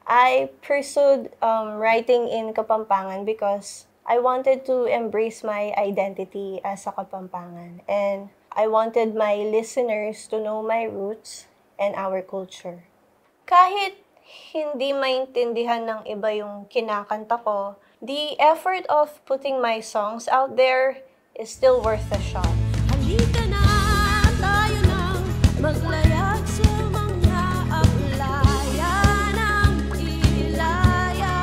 I pursued writing in Kapampangan because I wanted to embrace my identity as a Kapampangan. And I wanted my listeners to know my roots and our culture. Kahit hindi maintindihan ng iba yung kinakanta ko, the effort of putting my songs out there is still worth a shot. Halika na, tayo nang maglayag sa mga aplaya ng Ilaya.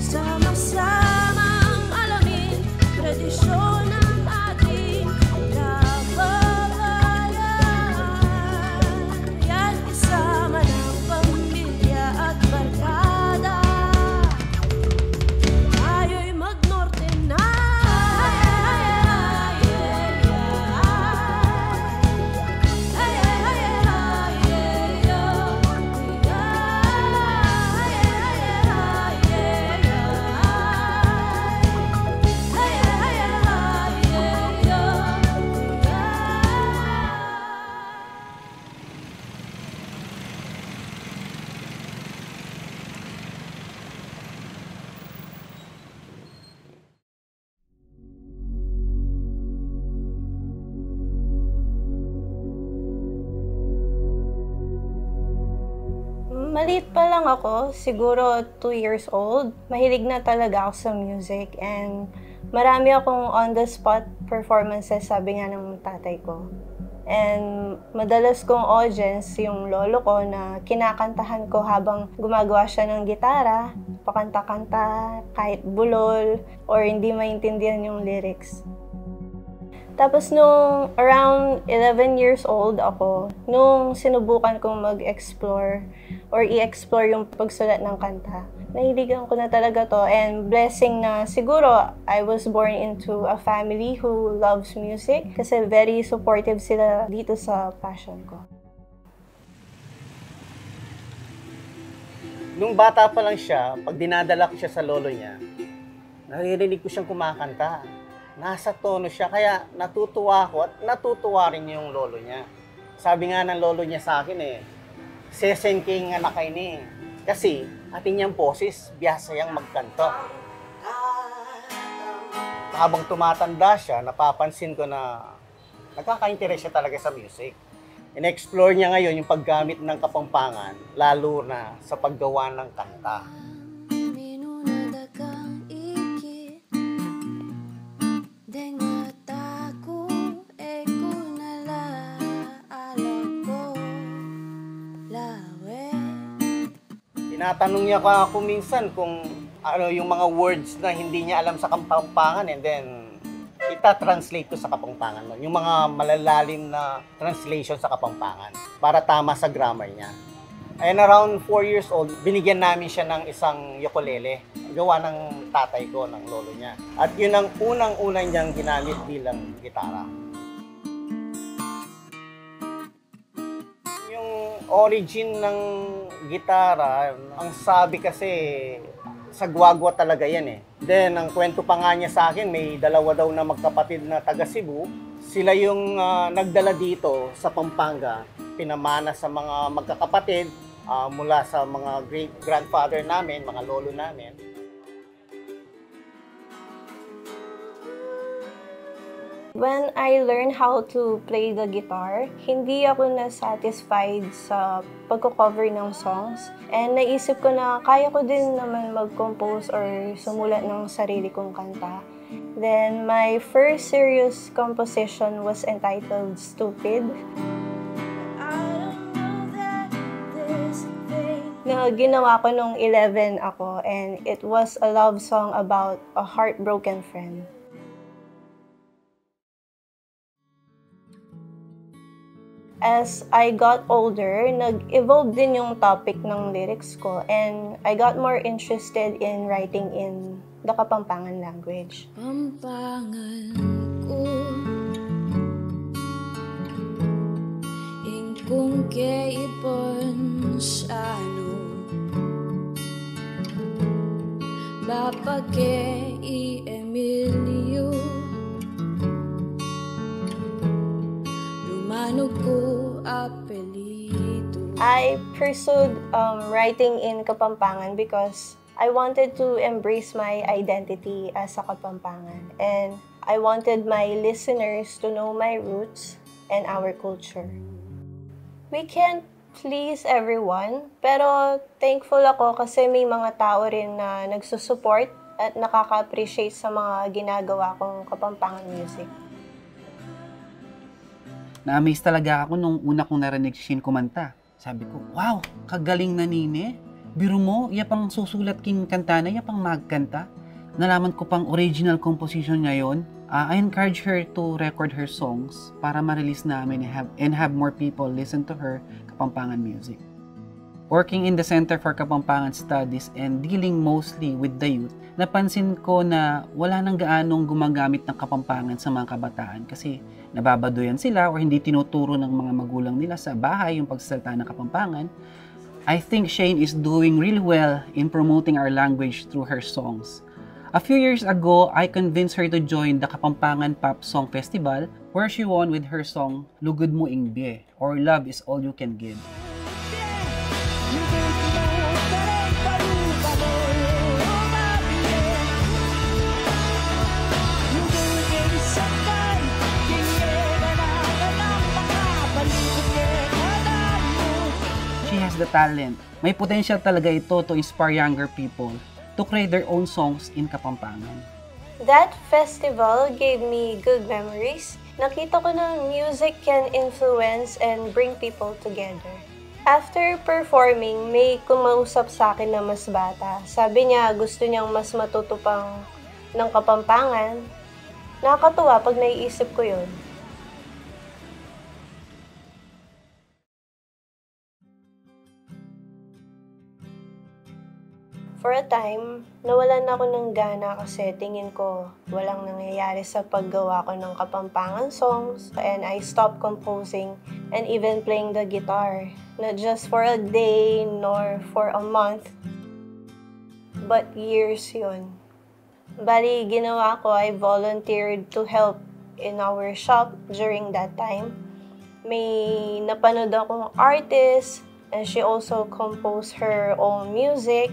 Sama-samang alamin, tradisyon ng ating kababayan. Yan kasama ng pamilya at barkada. Tayo'y magnorte na. Maliit pa lang ako, siguro 2 years old. Mahilig na talaga ako sa music and marami akong on-the-spot performances, sabi nga ng tatay ko. And madalas kong audience yung lolo ko na kinakantahan ko habang gumagawa siya ng gitara, pakanta-kanta, kahit bulol, or hindi maintindihan yung lyrics. Tapos nung around 11 years old ako, nung sinubukan kong mag-explore or i-explore yung pagsulat ng kanta, nahiligan ko na talaga to, and blessing na siguro I was born into a family who loves music kasi very supportive sila dito sa passion ko. Nung bata pa lang siya, pag dinadala ko siya sa lolo niya, naririnig ko siyang kumakanta. Nasa tono siya, kaya natutuwa ako at natutuwa rin yung lolo niya. Sabi nga ng lolo niya sa akin sesengking anak kayo ni. Kasi ating niyang boses, biyasa yang magkanto. Habang tumatanda siya, napapansin ko na nagkaka-interest siya talaga sa music. In-explore niya ngayon yung paggamit ng Kapampangan, lalo na sa paggawa ng kanta. Tinatanong niya ako minsan kung ano yung mga words na hindi niya alam sa Kapampangan, and then ita-translate ko sa Kapampangan mo. Yung mga malalalim na translation sa Kapampangan para tama sa grammar niya. And around 4 years old, binigyan namin siya ng isang ukulele. Gawa ng tatay ko, ng lolo niya. At yun ang unang-unang niyang ginamit bilang gitara. Yung origin ng gitara, ang sabi kasi sa Guagua talaga yan Then, ang kwento pa nga niya sa akin, may dalawa daw na magkapatid na taga Cebu. Sila yung nagdala dito sa Pampanga, pinamana sa mga magkakapatid mula sa mga great-grandfather namin, mga lolo namin. When I learned how to play the guitar, hindi ako na-satisfied sa pagko-cover ng songs. And naisip ko na kaya ko din naman mag-compose or sumulat ng sarili kong kanta. Then my first serious composition was entitled Stupid. Na ginawa ko nung 11 ako, and it was a love song about a heartbroken friend. As I got older, nag-evolve din yung topic ng lyrics ko, and I got more interested in writing in the Kapampangan language. Pampangan ko, ingkong keipon sa Bapake i Emilio, Lumano ko apelito. I pursued writing in Kapampangan because I wanted to embrace my identity as a Kapampangan, and I wanted my listeners to know my roots and our culture. We can't please everyone, pero thankful ako kasi may mga tao rin na nagsusupport at nakaka-appreciate sa mga ginagawa kong Kapampangan music. Na-amaze talaga ako nung una kong narinig si Shane kumanta. Sabi ko, wow, kagaling na nine. Biro mo, iya pang susulat king kanta na, iya pang magkanta. Nalaman ko pang original composition niya yun. I encourage her to record her songs para ma-release namin and have more people listen to her Kapampangan music. Working in the Center for Kapampangan Studies and dealing mostly with the youth, napansin ko na wala nang gaanong gumagamit ng Kapampangan sa mga kabataan kasi nababaduyan sila or hindi tinuturo ng mga magulang nila sa bahay yung pagsasalita ng Kapampangan. I think Shane is doing really well in promoting our language through her songs. A few years ago, I convinced her to join the Kapampangan Pop Song Festival where she won with her song Lugod Mo Ingbie or Love Is All You Can Give. She has the talent. May potential talaga ito to inspire younger people to create their own songs in Kapampangan. That festival gave me good memories. Nakita ko na music can influence and bring people together. After performing, may kumausap sa akin na mas bata. Sabi niya gusto niyang mas matuto pang ng Kapampangan. Nakakatuwa pag naiisip ko yun. For a time, nawalan ako ng gana kasi tingin ko walang nangyayari sa paggawa ko ng Kapampangan songs, and I stopped composing and even playing the guitar. Not just for a day nor for a month, but years yun. Bali, ginawa ko, I volunteered to help in our shop during that time. May napanood akong artist and she also composed her own music.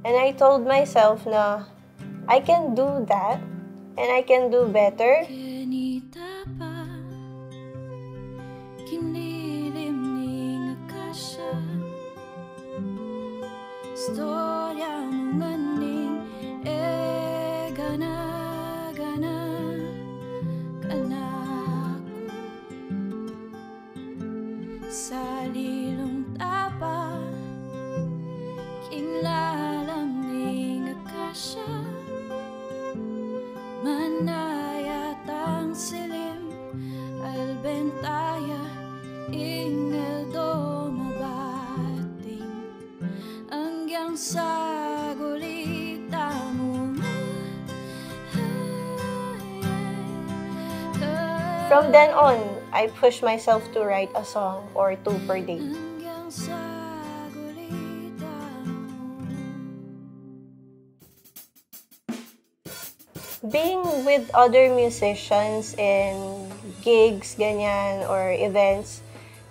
And I told myself na I can do that and I can do better. Kinita pa, kinilim ning akasya, storya mo nganing gana kanako sa lilong tapa, kinglalam ning akasya, manayatang silim, albentaya, ingel do mabating, hanggang sa gulita mo. From then on, I pushed myself to write a song or two per day. Hanggang sa gulita mo. Being with other musicians in gigs, ganyan, or events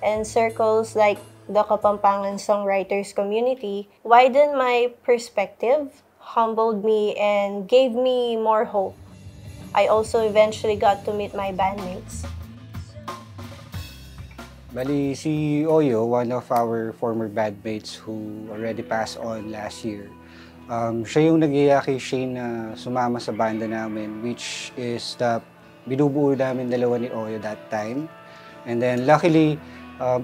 and circles like the Kapampangan Songwriters community widened my perspective, humbled me, and gave me more hope. I also eventually got to meet my bandmates. Bali, si Oyo, one of our former bandmates who already passed on last year, siya yung nag-iya kay Shane na sumama sa banda namin, which is the binubuo namin dalawa ni Oyo that time. And then luckily,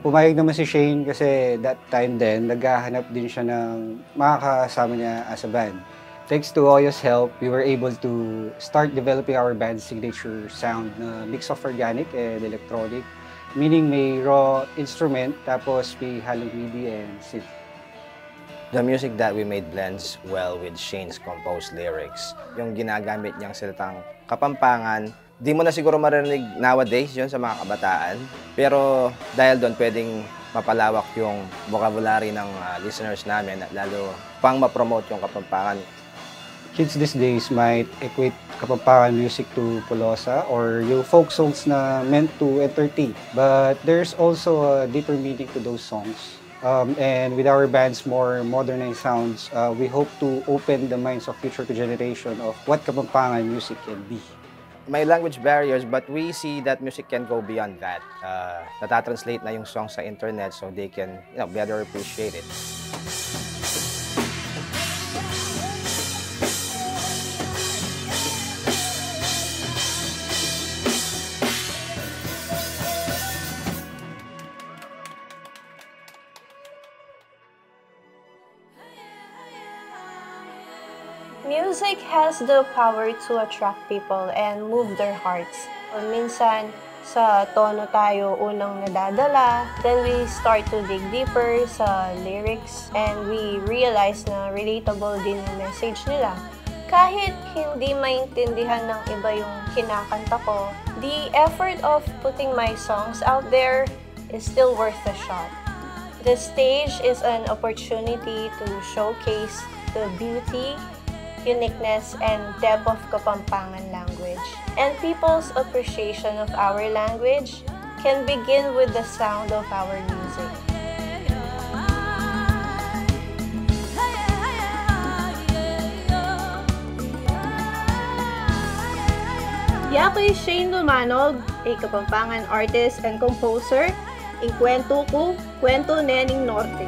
pumayag naman si Shane kasi that time din, naghahanap din siya ng makakasama niya as a band. Thanks to Oyo's help, we were able to start developing our band's signature sound na mix of organic and electronic, meaning may raw instrument tapos may halong MIDI and synth. The music that we made blends well with Shane's composed lyrics. Yung ginagamit niyang salitang Kapampangan, di mo na siguro marinig nowadays yun sa mga kabataan. Pero dahil doon pwedeng mapalawak yung vocabulary ng listeners namin at lalo pang ma-promote yung Kapampangan. Kids these days might equate Kapampangan music to Polosa or yung folk songs na meant to entertain. But there's also a deeper meaning to those songs. And with our band's more modernized sounds, we hope to open the minds of future generation of what Kapampangan music can be. May language barriers, but we see that music can go beyond that. Natatranslate na yung song sa internet so they can better appreciate it. Music has the power to attract people and move their hearts. Minsan, sa tono tayo unang nadadala, then we start to dig deeper sa lyrics and we realize na relatable din yung message nila. Kahit hindi maintindihan ng iba yung kinakanta ko, the effort of putting my songs out there is still worth a shot. The stage is an opportunity to showcase the beauty, uniqueness, and depth of Kapampangan language. And people's appreciation of our language can begin with the sound of our music. Yakoy Shane Lumanog, a Kapampangan artist and composer, in Kwento Ko, Kwento Neneng Norte.